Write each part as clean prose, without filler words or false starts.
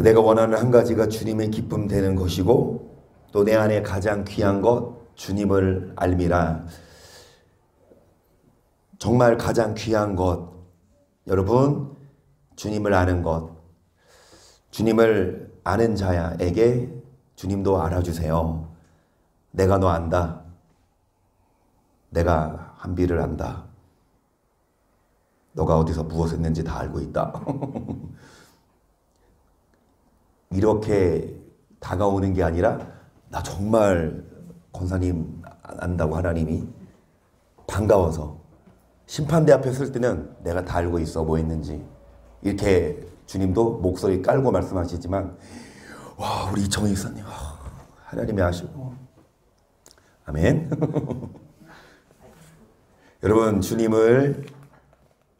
내가 원하는 한 가지가 주님의 기쁨 되는 것이고 또 내 안에 가장 귀한 것 주님을 알미라. 정말 가장 귀한 것, 여러분, 주님을 아는 것. 주님을 아는 자에게 주님도 알아주세요. 내가 너 안다. 내가 한비를 안다. 너가 어디서 무엇을 했는지 다 알고 있다. 이렇게 다가오는 게 아니라 나 정말 권사님 안다고 하나님이 반가워서 심판대 앞에 설 때는 내가 다 알고 있어 뭐 했는지 이렇게 주님도 목소리 깔고 말씀하시지만 와 우리 이청희 이사님 하나님이 아시고 아멘. 여러분 주님을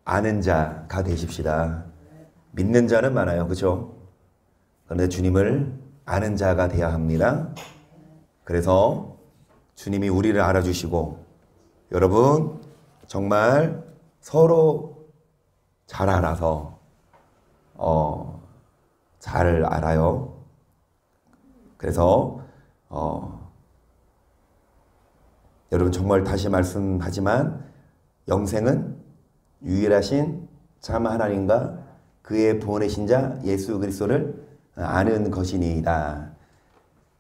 아는 자가 되십시다. 믿는 자는 많아요. 그렇죠? 그런데 주님을 아는 자가 되어야 합니다. 그래서 주님이 우리를 알아주시고 여러분 정말 서로 잘 알아서 잘 알아요. 그래서 여러분 정말 다시 말씀하지만 영생은 유일하신 참 하나님과 그의 보내신 자 예수 그리스도를 아는 것이니이다.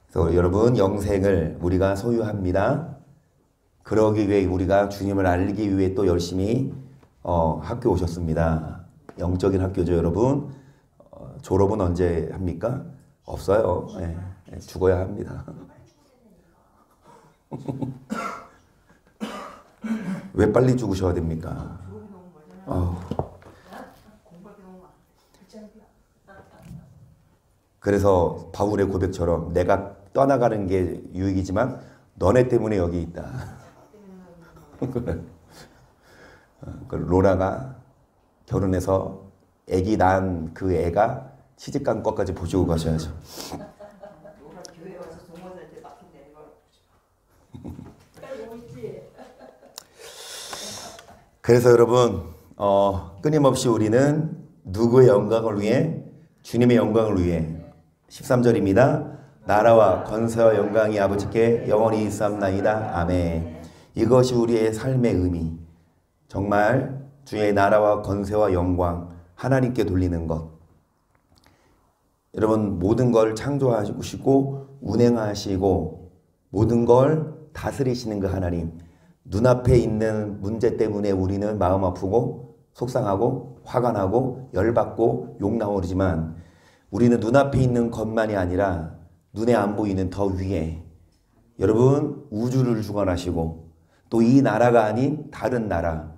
그래서 여러분 영생을 우리가 소유합니다. 그러기 위해 우리가 주님을 알기 위해 또 열심히 학교 오셨습니다. 영적인 학교죠 여러분. 졸업은 언제 합니까? 없어요. 네, 죽어야 합니다. 왜 빨리 죽으셔야 됩니까? 그래서 바울의 고백처럼 내가 떠나가는 게 유익이지만 너네 때문에 여기 있다. 로라가 결혼해서 애기 낳은 그 애가 시집간 것까지 보시고 가셔야죠. 그래서 여러분 끊임없이 우리는 누구의 영광을 위해? 주님의 영광을 위해 13절입니다. 나라와 권세와 영광이 아버지께 영원히 있사옵나이다. 아멘. 이것이 우리의 삶의 의미. 정말 주의 나라와 권세와 영광 하나님께 돌리는 것. 여러분 모든 걸 창조하시고 운행하시고 모든 걸 다스리시는 그 하나님. 눈앞에 있는 문제 때문에 우리는 마음 아프고 속상하고 화가 나고 열받고 욕 나오지만 우리는 눈앞에 있는 것만이 아니라 눈에 안 보이는 더 위에 여러분 우주를 주관하시고 또 이 나라가 아닌 다른 나라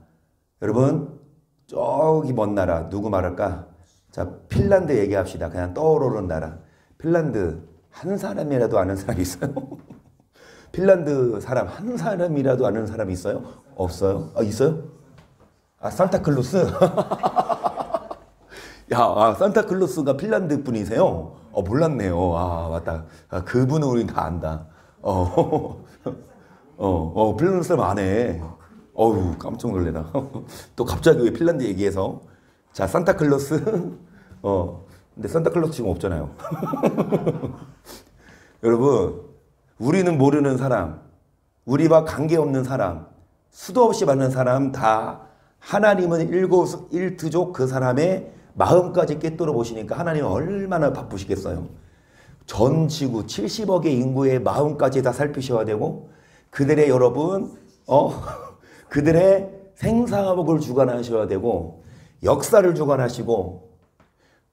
여러분 저기 먼 나라 누구 말할까? 자 핀란드 얘기합시다. 그냥 떠오르는 나라 핀란드 한 사람이라도 아는 사람이 있어요? 핀란드 사람 한 사람이라도 아는 사람이 있어요? 없어요? 있어요? 산타클로스? 야, 산타클로스가 핀란드 분이세요? 몰랐네요. 맞다. 그분은 우린 다 안다. 핀란드 사람 안 해. 어우, 깜짝 놀래라. 또 갑자기 왜 핀란드 얘기해서. 자, 산타클로스. 근데 산타클로스 지금 없잖아요. 여러분, 우리는 모르는 사람, 우리와 관계없는 사람, 수도 없이 받는 사람 다 하나님은 일트족 그 사람의 마음까지 꿰뚫어 보시니까 하나님은 얼마나 바쁘시겠어요. 전 지구 70억의 인구의 마음까지 다 살피셔야 되고 그들의 여러분 그들의 생사복을 주관하셔야 되고 역사를 주관하시고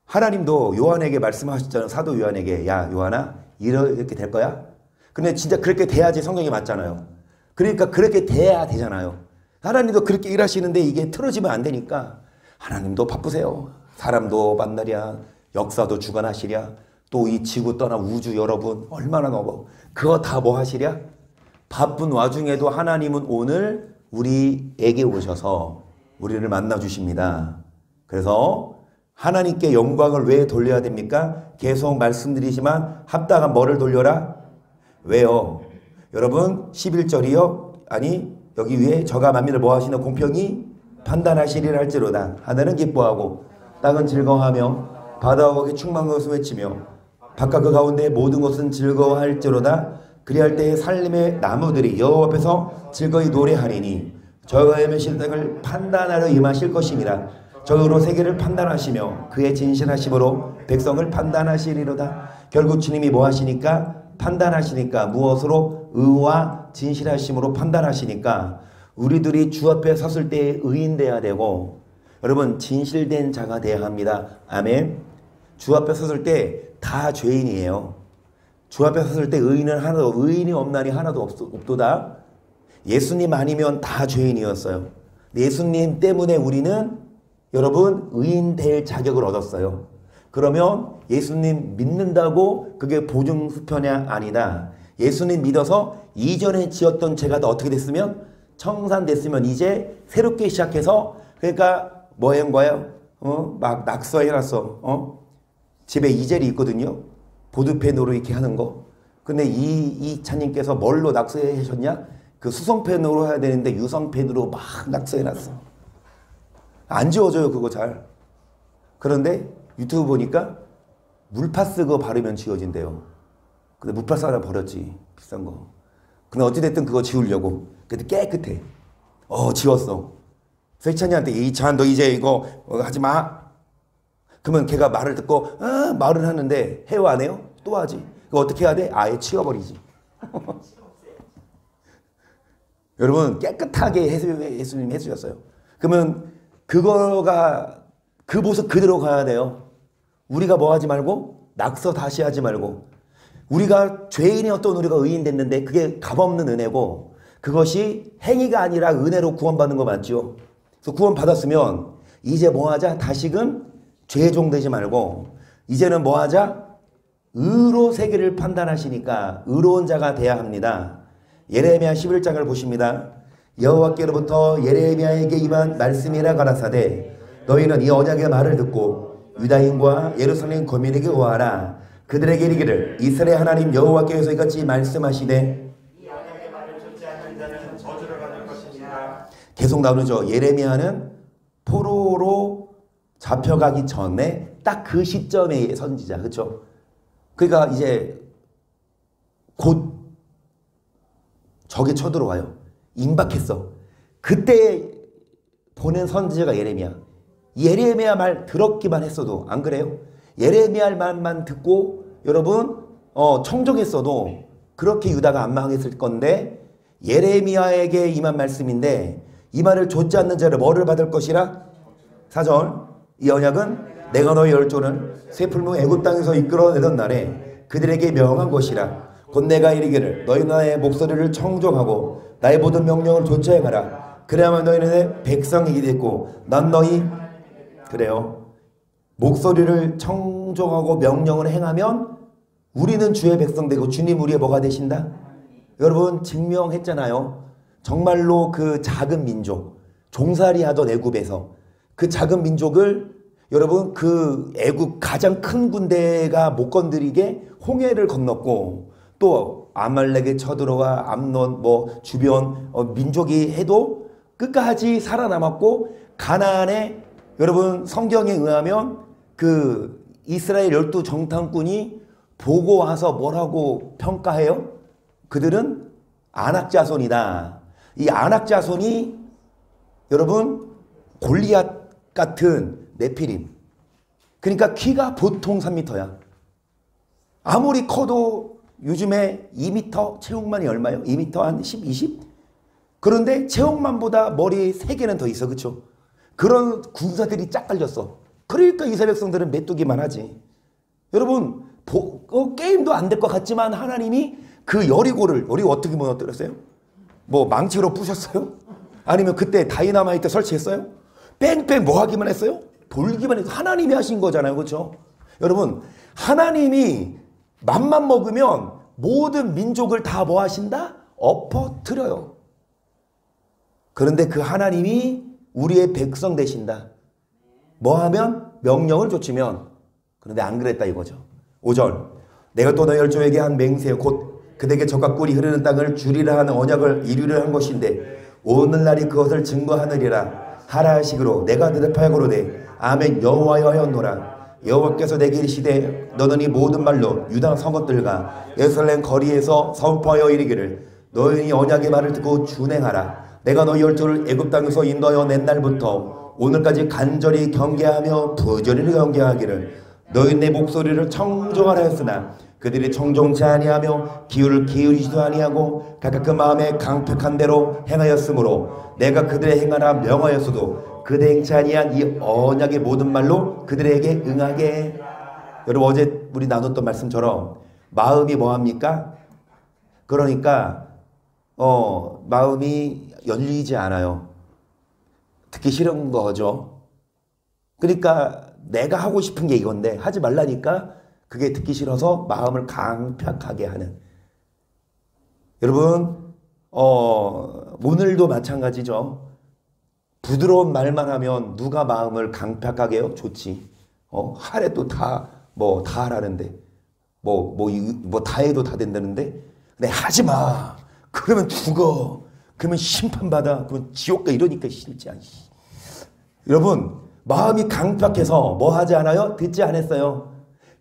하나님도 요한에게 말씀하셨잖아요. 사도 요한에게 야 요한아 이렇게 될 거야? 근데 진짜 그렇게 돼야지 성경이 맞잖아요. 그러니까 그렇게 돼야 되잖아요. 하나님도 그렇게 일하시는데 이게 틀어지면 안 되니까 하나님도 바쁘세요. 사람도 만나랴 역사도 주관하시랴 또 이 지구 떠나 우주 여러분 얼마나 넘어 그거 다 뭐 하시랴? 바쁜 와중에도 하나님은 오늘 우리에게 오셔서 우리를 만나주십니다. 그래서 하나님께 영광을 왜 돌려야 됩니까? 계속 말씀드리지만 합당한 뭐를 돌려라? 왜요? 여러분 11절이요? 아니 여기 위에 저가 만민을 뭐 하시는 공평히 판단하시리라 할지로다. 하늘은 기뻐하고 땅은 즐거워하며 바다와 거기 충만한 것을 외치며 바깥 그 가운데 모든 것은 즐거워할지로다. 그리할 때에 살림의 나무들이 여호와 앞에서 즐거이 노래하리니 저가 임하실 땅을 판단하러 임하실 것임이라. 저으로 세계를 판단하시며 그의 진실하심으로 백성을 판단하시리로다. 결국 주님이 뭐 하시니까? 판단하시니까. 무엇으로? 의와 진실하심으로 판단하시니까 우리들이 주 앞에 섰을 때 의인 돼야 되고, 여러분 진실된 자가 돼야 합니다. 아멘. 주 앞에 섰을 때 다 죄인이에요. 주 앞에 섰을 때 의인이 없나니 하나도 없도다. 예수님 아니면 다 죄인이었어요. 예수님 때문에 우리는 여러분 의인 될 자격을 얻었어요. 그러면 예수님 믿는다고 그게 보증수표냐? 아니다. 예수님 믿어서 이전에 지었던 죄가 다 어떻게 됐으면? 청산됐으면 이제 새롭게 시작해서, 그러니까 뭐 한 거예요? 막 낙서해놨어. 집에 이젤이 있거든요. 보드펜으로 이렇게 하는 거. 근데 이 차님께서 뭘로 낙서하셨냐? 그 수성펜으로 해야 되는데 유성펜으로 막 낙서해놨어. 안 지워져요 그거 잘. 그런데 유튜브 보니까 물파스 그거 바르면 지워진대요. 근데 물파스 하나 버렸지. 비싼 거. 근데 어찌됐든 그거 지우려고. 근데 깨끗해. 지웠어. 세찬이한테 이찬 너 이제 이거 하지 마. 그러면 걔가 말을 듣고 말을 하는데 해요 안 해요? 또 하지. 그거 어떻게 해야 돼? 아예 치워버리지. 여러분 깨끗하게 예수님이 해주셨어요. 그러면 그거가 그 모습 그대로 가야 돼요. 우리가 뭐 하지 말고 낙서 다시 하지 말고, 우리가 죄인이었던 우리가 의인 됐는데 그게 값없는 은혜고, 그것이 행위가 아니라 은혜로 구원받는 거 맞죠? 그래서 구원 받았으면 이제 뭐 하자? 다시금 죄종 되지 말고 이제는 뭐 하자? 의로 세계를 판단하시니까 의로운 자가 돼야 합니다. 예레미야 11장을 보십니다. 여호와께로부터 예레미야에게 임한 말씀이라 가라사대 너희는 이 언약의 말을 듣고 유다인과 예루살렘 거민에게 고하라. 그들에게 이르기를 이스라엘 하나님 여호와께서 이같이 말씀하시되 이 언약의 말을 듣지 않는 자는 저주를 받을 것이니라. 계속 나오죠. 예레미야는 포로로 잡혀가기 전에 딱 그 시점의 선지자. 그렇죠? 그러니까 이제 곧 적이 쳐들어와요. 임박했어. 그때 보낸 선지자가 예레미야. 예레미야 말 들었기만 했어도 안 그래요? 예레미야 말만 듣고 여러분 청종했어도 그렇게 유다가 안 망했을 건데, 예레미야에게 임한 말씀인데 이 말을 좇지 않는 자를 뭐를 받을 것이라? 4절 이 언약은 내가 너희 열조를 새 풀무 애굽 땅에서 이끌어내던 날에 그들에게 명한 것이라. 곧 내가 이르기를 너희 나의 목소리를 청종하고 나의 모든 명령을 좇아 행하라. 그래야만 너희는 내 백성이 됐고 난 너희 그래요. 목소리를 청종하고 명령을 행하면 우리는 주의 백성 되고 주님 우리의 뭐가 되신다? 여러분 증명했잖아요. 정말로 그 작은 민족, 종살이 하던 애굽에서 그 작은 민족을 여러분 그 애굽 가장 큰 군대가 못 건드리게 홍해를 건넜고, 또 아말렉에 쳐들어와 암논 뭐 주변 민족이 해도 끝까지 살아남았고, 가나안에 여러분 성경에 의하면 그 이스라엘 12 정탐꾼이 보고 와서 뭐라고 평가해요? 그들은 아낙 자손이다. 이 아낙 자손이 여러분 골리앗 같은 네피림. 그러니까 키가 보통 3m야. 아무리 커도 요즘에 2m 체육만이 얼마예요? 2m 한 10, 20? 그런데 체육만보다 머리 3개는 더 있어. 그렇죠? 그런 군사들이 쫙 깔렸어. 그러니까 이스라엘 백성들은 메뚜기만 하지. 여러분 게임도 안 될 것 같지만 하나님이 그 여리고 어떻게 무너뜨렸어요? 뭐 망치로 부셨어요? 아니면 그때 다이너마이트 설치했어요? 뺑뺑 뭐 하기만 했어요? 돌기만 해서 하나님이 하신 거잖아요. 그렇죠? 여러분 하나님이 맘만 먹으면 모든 민족을 다 뭐 하신다? 엎어뜨려요. 그런데 그 하나님이 우리의 백성 되신다. 뭐 하면? 명령을 좇으면. 그런데 안 그랬다 이거죠. 5절 내가 또 너희 열조에게 한 맹세 곧 그대에게 젖과 꿀이 흐르는 땅을 주리라 하는 언약을 이루려 한 것인데 오늘날이 그것을 증거하느리라 하라 하시기로 내가 대답하여 고르되 아멘 여호와여 하였노라. 여호와께서 내게 이르시되 너는 이 모든 말로 유다 성읍들과 예루살렘 거리에서 선포하여 이르기를 너희 이 언약의 말을 듣고 준행하라. 내가 너희 열조를 애굽 땅에서 인도하여 낸 날부터 오늘까지 간절히 경계하며 부지런히 경계하기를 너희 내 목소리를 청종하라 했으나 그들이 청종치 아니하며 귀를 기울이지도 아니하고 각각 그 마음에 강팍한 대로 행하였으므로 내가 그들의 행하라 명하였어도 그들 행치 아니한 이 언약의 모든 말로 그들에게 응하게. 여러분 어제 우리 나눴던 말씀처럼 마음이 뭐합니까? 그러니까 마음이 열리지 않아요. 듣기 싫은 거죠. 그러니까 내가 하고 싶은 게 이건데 하지 말라니까 그게 듣기 싫어서 마음을 강팍하게 하는. 여러분 오늘도 마찬가지죠. 부드러운 말만 하면 누가 마음을 강팍하게 해요? 좋지. 하래 또 다 하라는데 다 해도 다 된다는데 근데 하지 마. 그러면 죽어. 그러면 심판받아. 그러면 지옥 가. 이러니까 싫지 않지. 여러분 마음이 강팍해서 뭐 하지 않아요? 듣지 않았어요.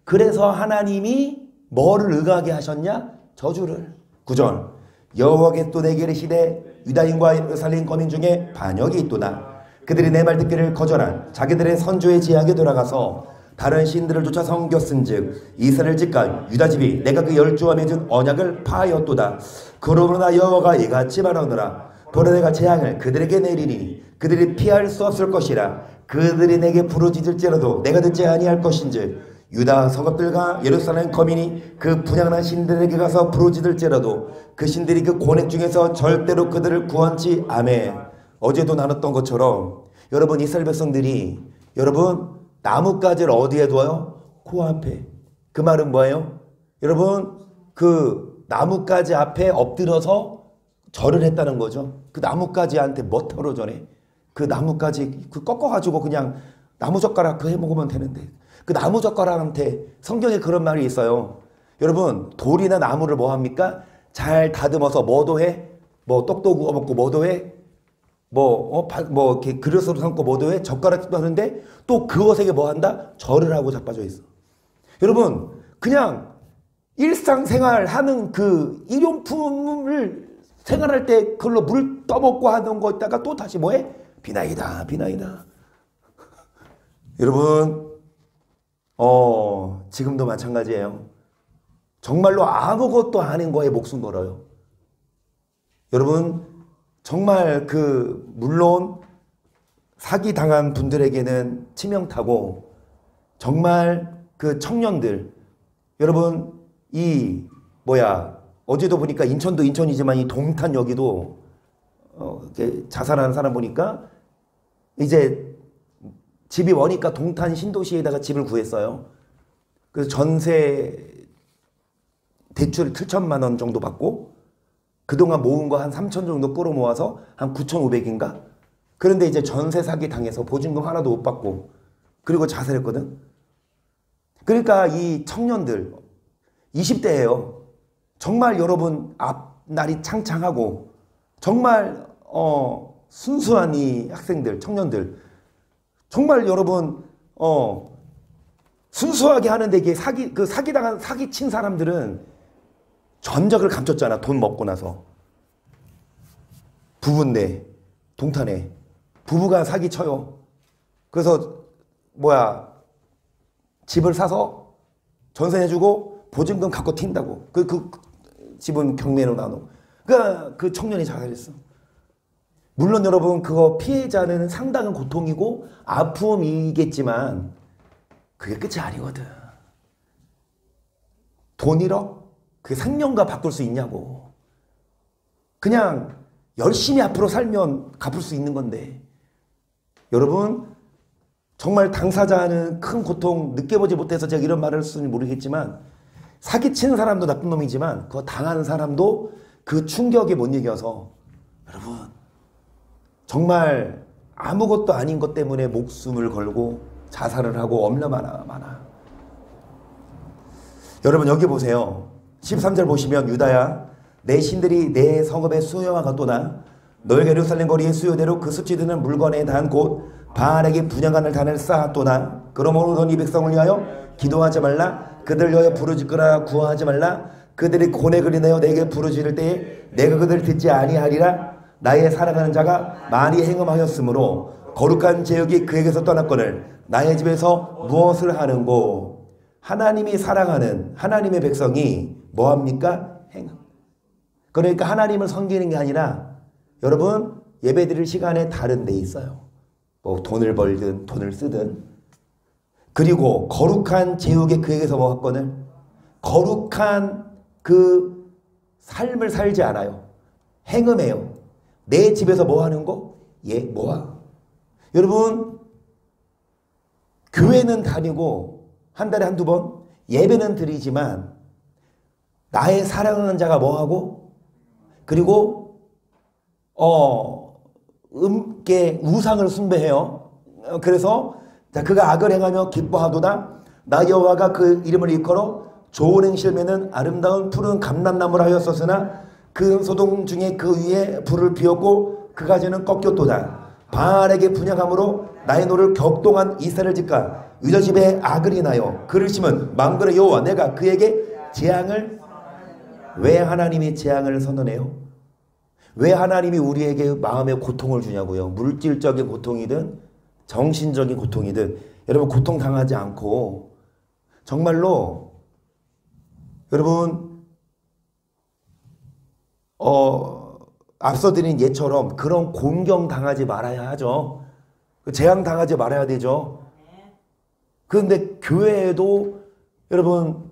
그래서 하나님이 뭐를 응하게 하셨냐? 저주를. 9절 여호와께서 또 내게 이르시되 유다인과 예루살렘 거민 중에 반역이 있도다. 그들이 내 말 듣기를 거절한 자기들의 선조의 지향에 돌아가서 다른 신들을 쫓아 섬겼은즉 이스라엘 집과 유다 집이 내가 그 열조와 맺은 언약을 파하였도다. 그러므로 여호와가 이같이 말하노라. 보라 내가 재앙을 그들에게 내리니 그들이 피할 수 없을 것이라. 그들이 내게 부르짖을지라도 내가 듣지 아니할 것인즉 유다 성읍들과 예루살렘 거민이 그 분양한 신들에게 가서 부르짖을지라도 그 신들이 그 고뇌 중에서 절대로 그들을 구원치 아멘. 어제도 나눴던 것처럼 여러분 이스라엘 백성들이 여러분 나뭇가지를 어디에 둬요? 코앞에. 그 말은 뭐예요? 여러분 그 나뭇가지 앞에 엎드려서 절을 했다는 거죠. 그 나뭇가지한테 뭐하러 전해? 그 나뭇가지 그 꺾어가지고 그냥 나무젓가락 그 해먹으면 되는데 그 나무젓가락한테 성경에 그런 말이 있어요. 여러분 돌이나 나무를 뭐합니까? 잘 다듬어서 뭐도 해? 떡도 구워 먹고 뭐도 해? 이렇게 그릇으로 삼고 뭐도 해? 젓가락도 하는데 또 그것에게 뭐한다? 절을 하고 자빠져 있어. 여러분 그냥 일상생활 하는 그 일용품을 생활할 때 그걸로 물 떠먹고 하는 거 있다가 또 다시 뭐해? 비나이다. 여러분 지금도 마찬가지예요. 정말로 아무것도 아닌 거에 목숨 걸어요. 여러분 정말 물론 사기당한 분들에게는 치명타고 정말 그 청년들 여러분 어제도 보니까 인천도 인천이지만 이 동탄 여기도 자살하는 사람 보니까 이제 집이 머니까 동탄 신도시에다가 집을 구했어요. 그래서 전세 대출 7천만 원 정도 받고 그동안 모은 거 한 3천 정도 끌어모아서 한 9,500인가? 그런데 이제 전세 사기 당해서 보증금 하나도 못 받고 그리고 자살했거든. 그러니까 이 청년들 20대예요. 정말 여러분 앞날이 창창하고 정말 순수한 이 학생들, 청년들 정말 여러분 순수하게 하는데 이게 사기당한 사기친 사람들은 전적을 감췄잖아. 돈 먹고 나서. 부부인데 동탄에 부부가 사기쳐요. 그래서 집을 사서 전세해주고 보증금 갖고 튄다고. 그 집은 경매로 나누고. 그러니까 그 청년이 자살했어. 물론 여러분 그거 피해자는 상당한 고통이고 아픔이겠지만 그게 끝이 아니거든. 돈 1억? 그게 생명과 바꿀 수 있냐고. 그냥 열심히 앞으로 살면 갚을 수 있는 건데 여러분 정말 당사자는 큰 고통 느껴보지 못해서 제가 이런 말을 할지 모르겠지만 사기치는 사람도 나쁜 놈이지만 그거 당하는 사람도 그 충격에 못 이겨서 여러분 정말 아무것도 아닌 것 때문에 목숨을 걸고 자살을 하고 얼마나 많아. 여러분 여기 보세요. 13절 보시면 유다야 내 신들이 내 성읍의 수요와 같도나 너희가 예루살렘 거리의 수요대로 그 습지드는 물건에 대한 곧 바알에게 분향하는 단을 쌓았도다. 그러므로 너는 이 백성을 위하여 기도하지 말라. 그들을 위하여 부르짖거나 구하지 말라. 그들이 고뇌를 인하여 내게 부르짖을 때에 내가 그들을 듣지 아니하리라. 나의 사랑하는 자가 많이 행음하였으므로 거룩한 제육이 그에게서 떠났거늘 나의 집에서 무엇을 하는고. 하나님이 사랑하는 하나님의 백성이 뭐합니까? 행음. 그러니까 하나님을 섬기는 게 아니라 여러분 예배드릴 시간에 다른 데 있어요. 뭐 돈을 벌든 돈을 쓰든. 그리고 거룩한 제육에 그에게서 뭐하거늘 거룩한 그 삶을 살지 않아요. 행음해요. 내 집에서 뭐 하는 거? 예, 뭐하? 여러분 교회는 다니고 한 달에 한두 번 예배는 드리지만 나의 사랑하는 자가 뭐하고 그리고 우상을 숭배해요. 그래서 자, 그가 악을 행하며 기뻐하도다. 나 여호와가 그 이름을 일컬어 좋은 행실면은 아름다운 푸른 감람나무라 하였었으나 그 소동 중에 그 위에 불을 피웠고 그 가지는 꺾였도다. 바알에게 분향함으로 나의 노를 격동한 이스라엘 집과 유다 집에 악을 인하여 그를 심은 망군의 여호와 내가 그에게 재앙을. 왜 하나님이 재앙을 선언해요? 왜 하나님이 우리에게 마음의 고통을 주냐고요. 물질적인 고통이든 정신적인 고통이든 여러분 고통당하지 않고 정말로 여러분 앞서 드린 예처럼 그런 공경당하지 말아야 하죠. 재앙당하지 말아야 되죠. 그런데 교회에도 여러분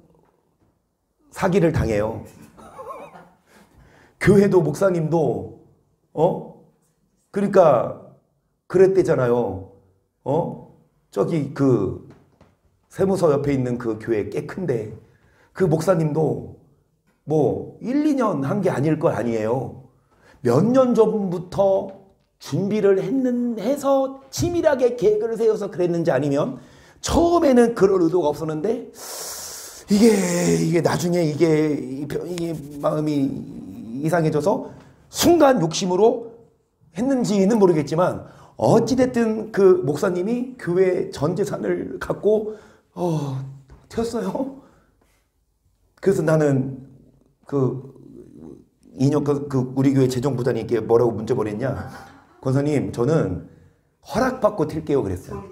사기를 당해요. 교회도 목사님도 그러니까 그랬대잖아요. 저기 그 세무서 옆에 있는 그 교회 꽤 큰데 그 목사님도 뭐 1, 2년 한 게 아닐 거 아니에요. 몇 년 전부터 준비를 해서 치밀하게 계획을 세워서 그랬는지 아니면 처음에는 그럴 의도가 없었는데 이게 나중에 이게 마음이 이상해져서 순간 욕심으로 했는지는 모르겠지만 어찌됐든 그 목사님이 교회 전 재산을 갖고 튀었어요. 그래서 나는 그 우리 교회 재정부장님께 뭐라고 문자 보냈냐. 권사님 저는 허락받고 튈게요 그랬어요.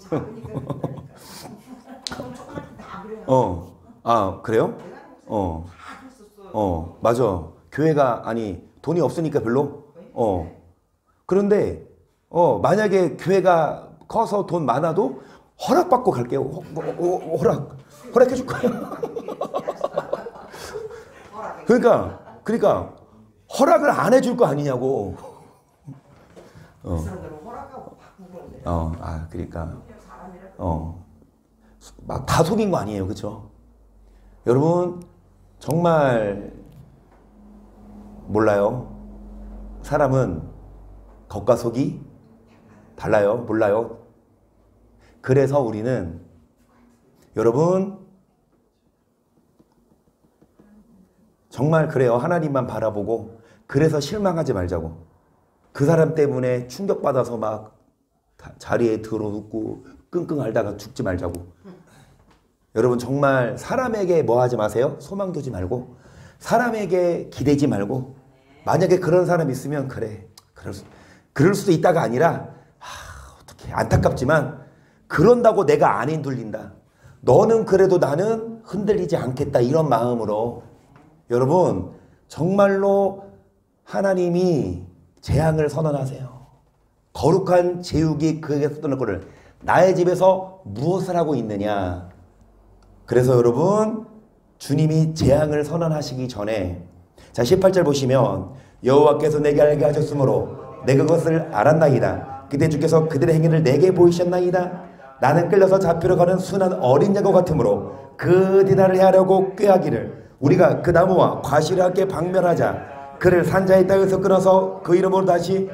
그래요? 맞아. 교회가 돈이 없으니까 별로. 그런데 만약에 교회가 커서 돈 많아도 허락받고 갈게요. 허락해 줄 거예요. 그러니까 허락을 안 해줄 거 아니냐고. 그러니까 막 다 속인 거 아니에요, 그렇죠? 여러분 정말 몰라요. 사람은 겉과 속이 달라요, 몰라요. 그래서 우리는 여러분 정말 그래요. 하나님만 바라보고 그래서 실망하지 말자고. 그 사람 때문에 충격받아서 막 자리에 들어눕고 끙끙 앓다가 죽지 말자고. 여러분 정말 사람에게 뭐 하지 마세요. 소망 두지 말고 사람에게 기대지 말고. 만약에 그런 사람 있으면 그래 그럴 수도 있다가 아니라 어떡해 안타깝지만 그런다고 내가 안 흔들린다. 너는 그래도 나는 흔들리지 않겠다. 이런 마음으로 여러분 정말로 하나님이 재앙을 선언하세요. 거룩한 제육이 그에게서 떠났거늘 나의 집에서 무엇을 하고 있느냐. 그래서 여러분 주님이 재앙을 선언하시기 전에 자 18절 보시면 여호와께서 내게 알게 하셨으므로 내가 그것을 알았나이다. 그때 주께서 그들의 행위를 내게 보이셨나이다. 나는 끌려서 잡히러 가는 순한 어린 양과 같으므로 그 디나를 해하려고 꾀하기를 우리가 그 나무와 과실을 함께 박멸하자. 그를 산자의 땅에서 끊어서 그 이름으로 다시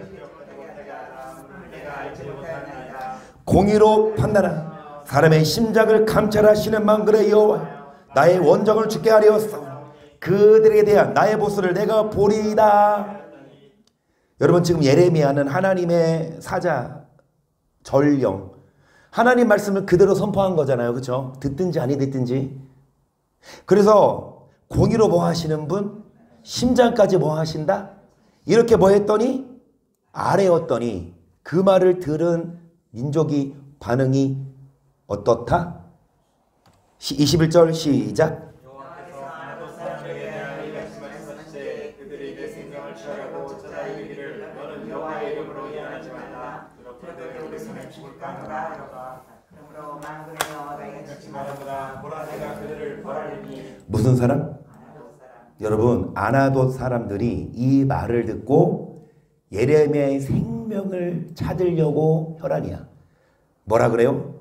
공의로 판단하라. 사람의 심장을 감찰하시는 만군의 여호와 나의 원정을 죽게 하려었어. 그들에게 대한 나의 보수를 내가 보리이다. 여러분 지금 예레미야는 하나님의 사자 전령. 하나님 말씀을 그대로 선포한 거잖아요. 그렇죠? 듣든지 아니 듣든지. 그래서 공의로 뭐 하시는 분, 심장까지 뭐 하신다? 이렇게 뭐 했더니 아래였더니 그 말을 들은 민족이 반응이 어떻다? 21절 시작. 무슨 사람? 여러분, 아나돗 사람들이 이 말을 듣고 예레미야의 생명을 찾으려고 혈안이야. 뭐라 그래요?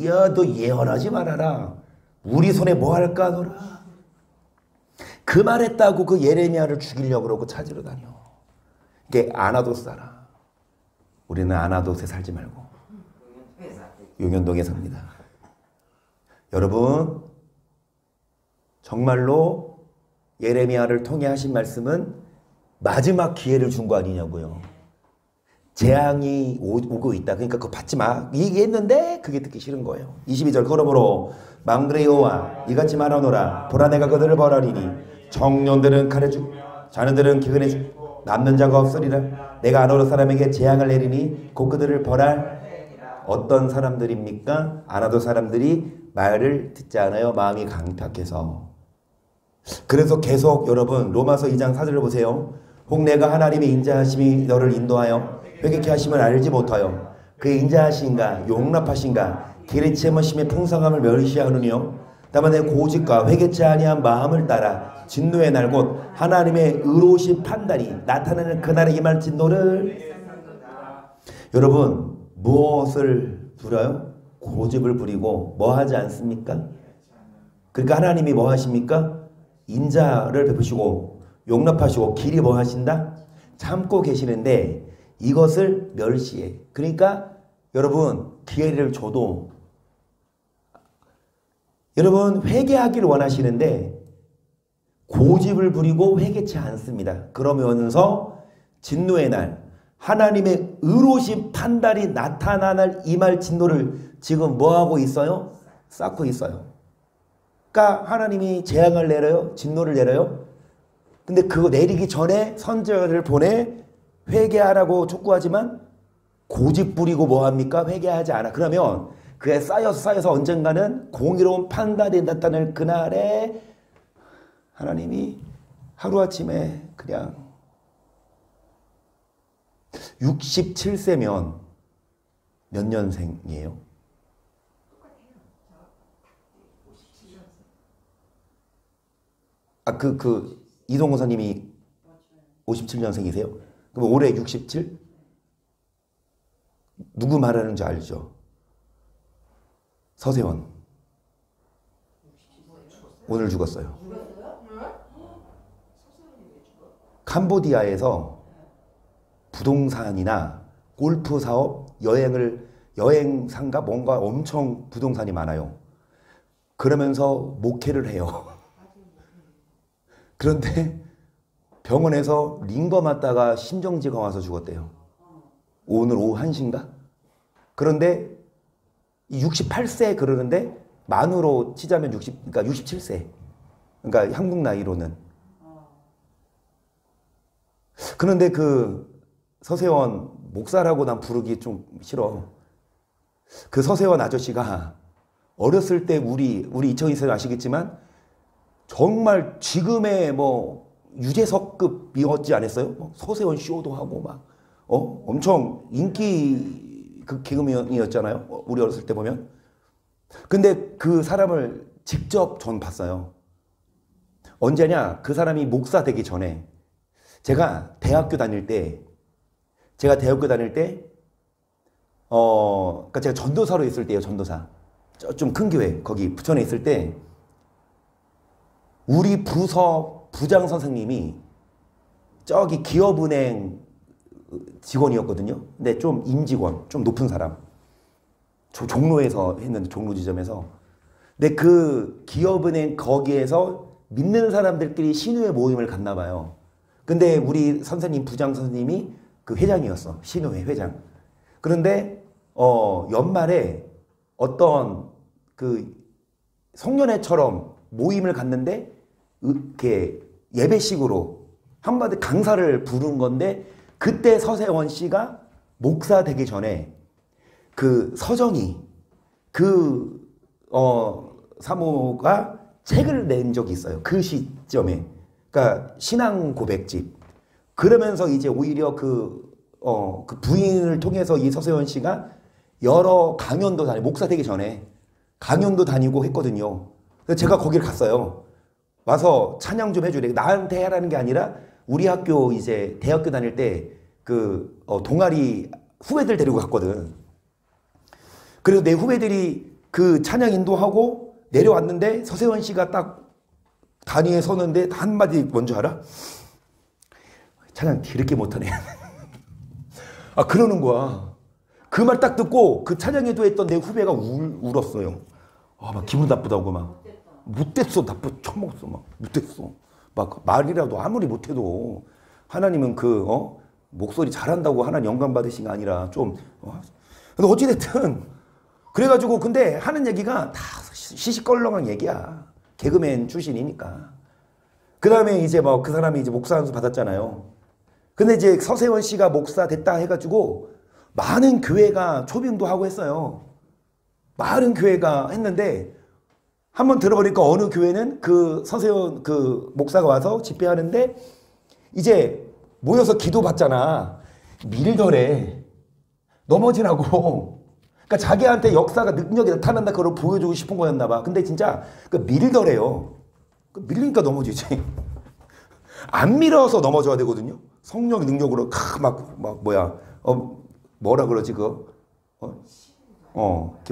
야, 너 예언하지 말아라. 우리 손에 뭐 할까 너라. 그 말했다고 그 예레미야를 죽이려고 그러고 찾으러 다녀. 이게 아나돗 사람. 우리는 아나돗에 살지 말고 용현동에 삽니다. 여러분, 정말로 예레미야를 통해 하신 말씀은 마지막 기회를 준 거 아니냐고요. 재앙이 오고 있다. 그러니까 그거 받지 마. 얘기했는데 그게 듣기 싫은 거예요. 22절. 그러므로 망그레 여호와 이같이 말하노라. 보라 내가 그들을 벌하리니 청년들은 칼에 죽고 자녀들은 기근에 죽고 남는 자가 없으리라. 내가 아나돗 사람에게 재앙을 내리니 곧 그들을 벌할 어떤 사람들입니까? 아나돗 사람들이 말을 듣지 않아요. 마음이 강팍해서. 그래서 계속 여러분 로마서 2장 4절을 보세요. 혹 내가 하나님의 인자하심이 너를 인도하여 회개케 하심을 알지 못하여 그의 인자하신가 용납하신가 기리치 못심의 풍성함을 멸시하느니요. 다만 내 고집과 회개치 아니한 마음을 따라 진노의 날 곧 하나님의 의로우신 판단이 나타나는 그날에 임할 진노를. 여러분, 무엇을 부려요? 고집을 부리고 뭐 하지 않습니까? 그러니까 하나님이 뭐 하십니까? 인자를 베푸시고 용납하시고 길이 뭐 하신다? 참고 계시는데 이것을 멸시해. 그러니까 여러분, 기회를 줘도 여러분 회개하기를 원하시는데 고집을 부리고 회개치 않습니다. 그러면서 진노의 날 하나님의 의로우신 판단이 나타나 날 임할 진노를 지금 뭐하고 있어요? 쌓고 있어요. 그러니까 하나님이 재앙을 내려요? 진노를 내려요? 근데 그거 내리기 전에 선지자를 보내 회개하라고 촉구하지만 고집 부리고 뭐합니까? 회개하지 않아. 그러면 그게 쌓여서 언젠가는 공의로운 판단이 나타날 그날에 하나님이 하루아침에 그냥 67세면 몇 년생이에요? 이동호 선님이 57년생이세요? 그럼 올해 67? 누구 말하는지 알죠? 서세원. 오늘 죽었어요. 캄보디아에서 부동산이나 골프 사업, 여행상가 뭔가 엄청 부동산이 많아요. 그러면서 목회를 해요. 그런데 병원에서 링거 맞다가 심정지가 와서 죽었대요. 오늘 오후 1시인가? 그런데 68세 그러는데 만으로 치자면 그러니까 67세. 그러니까 한국 나이로는. 그런데 그 서세원 목사라고 난 부르기 좀 싫어. 그 서세원 아저씨가 어렸을 때 우리 이청희 선생님 아시겠지만 정말 지금의 뭐 유재석급이었지 않았어요? 뭐 서세원 쇼도 하고 막 엄청 인기 그 개그맨이었잖아요. 우리 어렸을 때 보면. 근데 그 사람을 직접 전 봤어요. 언제냐? 그 사람이 목사 되기 전에 제가 대학교 다닐 때 그러니까 제가 전도사로 있을 때요. 전도사. 좀 큰 교회 거기 부천에 있을 때 우리 부서 부장 선생님이 저기 기업은행 직원이었거든요. 근데 좀 임직원, 좀 높은 사람. 종로에서 했는데 종로 지점에서. 근데 그 기업은행 거기에서 믿는 사람들끼리 신우회 모임을 갔나 봐요. 근데 우리 선생님, 부장 선생님이 그 회장이었어. 신우회 회장. 그런데 연말에 어떤 그 송년회처럼 모임을 갔는데 이렇게 예배식으로 한마디 강사를 부른 건데 그때 서세원 씨가 목사 되기 전에 그 서정이 그 사모가 책을 낸 적이 있어요. 그 시점에. 그러니까 신앙 고백집. 그러면서 이제 오히려 그 부인을 통해서 이 서세원 씨가 여러 강연도 다니고 목사 되기 전에 강연도 다니고 했거든요. 그래서 제가 거기를 갔어요. 와서 찬양 좀 해주래. 나한테 하라는 게 아니라 우리 학교 이제 대학교 다닐 때 그 동아리 후배들 데리고 갔거든. 그래서 내 후배들이 그 찬양 인도하고 내려왔는데 서세원 씨가 딱 단위에 서는데 한마디 뭔지 알아? 찬양 이렇게 못하네. 아 그러는 거야. 그 말 딱 듣고 그 찬양에도 했던 내 후배가 울었어요. 막 기분 나쁘다고 막. 못됐어. 처먹었어. 막 못됐어. 막 말이라도 아무리 못해도 하나님은 그 목소리 잘한다고 하나님 영감 받으신 게 아니라 좀 근데 어찌됐든 그래가지고 근데 하는 얘기가 다 시시껄렁한 얘기야. 개그맨 출신이니까. 그 다음에 이제 뭐 그 사람이 이제 목사 안수 받았잖아요. 근데 이제 서세원 씨가 목사 됐다 해가지고 많은 교회가 초빙도 하고 했어요. 많은 교회가 했는데 한번 들어보니까 어느 교회는 그 서세원 그 목사가 와서 집회하는데 이제 모여서 기도 받잖아. 밀더래. 넘어지라고. 그러니까 자기한테 역사가 능력이 나타난다 그걸 보여주고 싶은 거였나 봐. 근데 진짜 그 밀더래요. 밀리니까 넘어지지. 안 밀어서 넘어져야 되거든요. 성령 능력으로 막 뭐야 뭐라 그러지 이렇게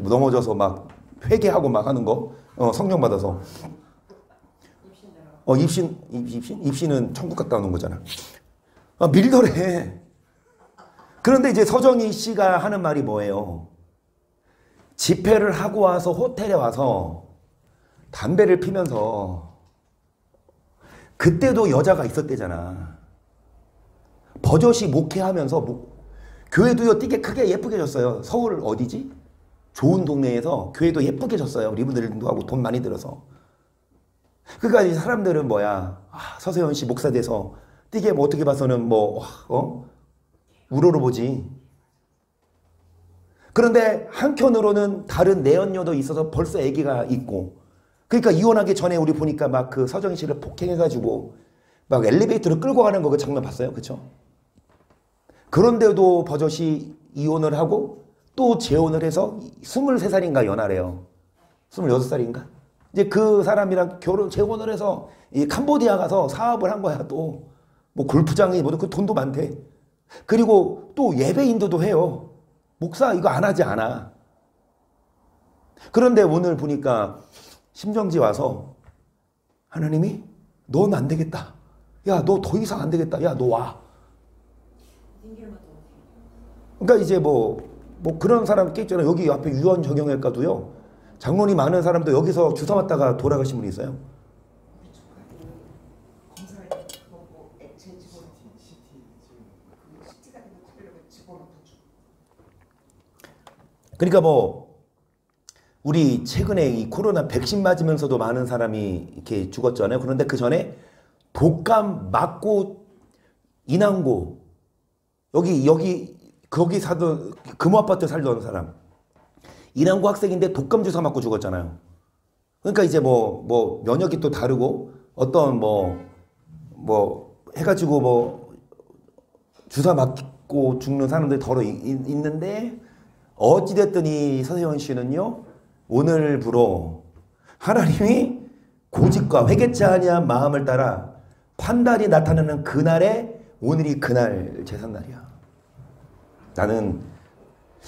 넘어져서 막 회개하고 막 하는 거 성령 받아서 입신은 천국 갔다 오는 거잖아. 밀더래. 그런데 이제 서정희 씨가 하는 말이 뭐예요? 집회를 하고 와서 호텔에 와서 담배를 피면서 그때도 여자가 있었대잖아. 버젓이 목회하면서 교회도요 되게 크게 예쁘게 졌어요. 서울 어디지? 좋은 동네에서 교회도 예쁘게 졌어요. 리모델링도 하고 돈 많이 들어서. 그러니까 이 사람들은 뭐야 서세원 씨 목사 돼서 뛰게 뭐 어떻게 봐서는 우러러보지. 그런데 한편으로는 다른 내연녀도 있어서 벌써 아기가 있고 그러니까 이혼하기 전에 우리 보니까 막 그 서정희 씨를 폭행해가지고 막 엘리베이터로 끌고 가는 거 그 장면 봤어요? 그쵸? 그런데도 버젓이 이혼을 하고 또 재혼을 해서 23살인가 연하래요. 26살인가? 이제 그 사람이랑 재혼을 해서 이 캄보디아 가서 사업을 한 거야. 또 뭐 골프장이 뭐든 그 돈도 많대. 그리고 또 예배 인도도 해요. 목사 이거 안 하지 않아. 그런데 오늘 보니까 심정지 와서 하나님이 넌 안 되겠다. 야, 너 더 이상 안 되겠다. 야, 너 와. 그러니까 이제 뭐 그런 사람 꽤 있잖아요. 여기 앞에 유언 정형외과도요. 장론이 많은 사람도 여기서 주사 맞다가 돌아가신 분이 있어요. 그러니까 뭐 우리 최근에 이 코로나 백신 맞으면서도 많은 사람이 이렇게 죽었잖아요. 그런데 그 전에 독감 맞고 인왕고 거기 사던 금호아파트 살던 사람 인왕고 학생인데 독감 주사 맞고 죽었잖아요. 그러니까 이제 뭐 면역이 또 다르고 어떤 뭐 해가지고 주사 맞고 죽는 사람들이 더러 있는데 어찌됐든 이 서세원 씨는요 오늘부로 하나님이 고집과 회개치 아니한 마음을 따라 판단이 나타나는 그날에 오늘이 그날 제삿날이야. 나는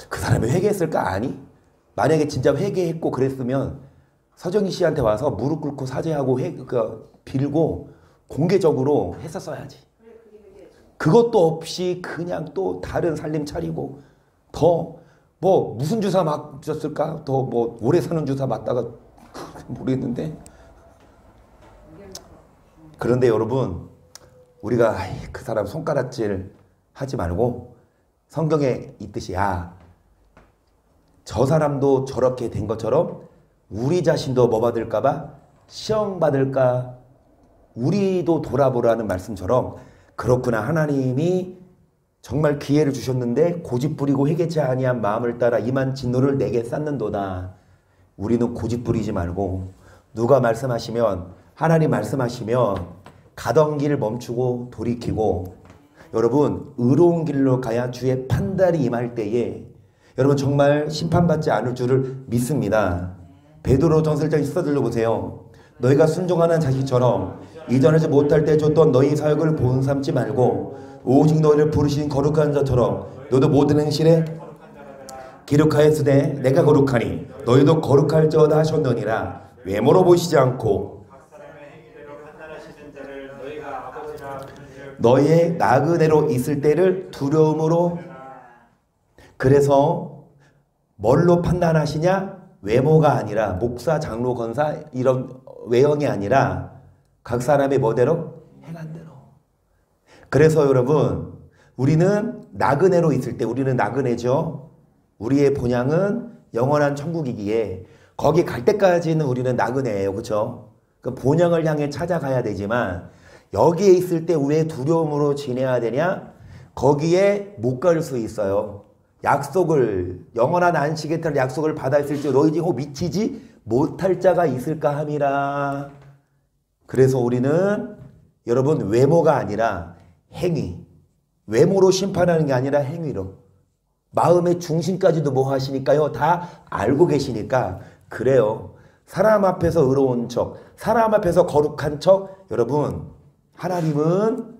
그 사람이 회개했을까? 아니. 만약에 진짜 회개했고 그랬으면 서정희 씨한테 와서 무릎 꿇고 사죄하고 빌고 공개적으로 했었어야지. 그것도 없이 그냥 또 다른 살림 차리고 더 무슨 주사 맞았을까? 더 오래 사는 주사 맞다가 모르겠는데. 그런데 여러분 우리가 그 사람 손가락질 하지 말고 성경에 있듯이 저 사람도 저렇게 된 것처럼 우리 자신도 뭐 받을까봐 시험 받을까 우리도 돌아보라는 말씀처럼 그렇구나. 하나님이 정말 기회를 주셨는데 고집부리고 회개치 아니한 마음을 따라 임한 진노를 내게 쌓는도다. 우리는 고집부리지 말고 누가 말씀하시면 하나님 말씀하시면 가던 길 멈추고 돌이키고 여러분 의로운 길로 가야 주의 판단이 임할 때에 여러분 정말 심판받지 않을 줄을 믿습니다. 베드로전서 1장 14절로 보세요. 너희가 순종하는 자식처럼 이전하지 못할 때 줬던 너희 사역을 본삼지 말고 오직 너희를 부르신 거룩한 자처럼 너도 모든 행실에 기록하였으되 내가 거룩하니 너희도 거룩할지어다 하셨느니라. 외모로 보시지 않고 너희의 나그네로 있을 때를 두려움으로. 그래서 뭘로 판단하시냐? 외모가 아니라 목사, 장로, 권사 이런 외형이 아니라 각 사람의 뭐대로? 행한대로. 그래서 여러분 우리는 나그네로 있을 때 우리는 나그네죠. 우리의 본향은 영원한 천국이기에 거기 갈 때까지는 우리는 나그네예요. 그렇죠? 그 본향을 향해 찾아가야 되지만 여기에 있을 때 왜 두려움으로 지내야 되냐? 거기에 못 갈 수 있어요. 약속을 영원한 안식에 따른 약속을 받아 있을지 너희 중 미치지 못할 자가 있을까 함이라. 그래서 우리는 여러분 외모가 아니라 행위, 외모로 심판하는 게 아니라 행위로 마음의 중심까지도 뭐 하시니까요? 다 알고 계시니까 그래요. 사람 앞에서 의로운 척, 사람 앞에서 거룩한 척. 여러분 하나님은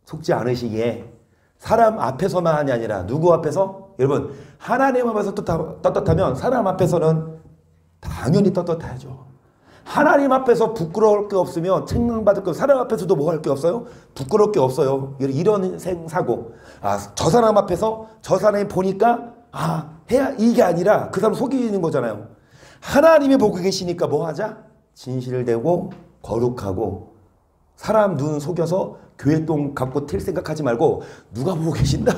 속지 않으시기에 사람 앞에서만이 아니라 누구 앞에서? 여러분 하나님 앞에서 떳떳하면 사람 앞에서는 당연히 떳떳해야죠. 하나님 앞에서 부끄러울 게 없으면 책망받을 거 사람 앞에서도 뭐 할 게 없어요? 부끄러울 게 없어요. 이런 생사고 저 사람 앞에서 저 사람이 보니까 해야 이게 아니라 그 사람 속이는 거잖아요. 하나님이 보고 계시니까 뭐 하자? 진실을 대고 거룩하고 사람 눈 속여서 교회 똥 갖고 튈 생각하지 말고 누가 보고 계신다?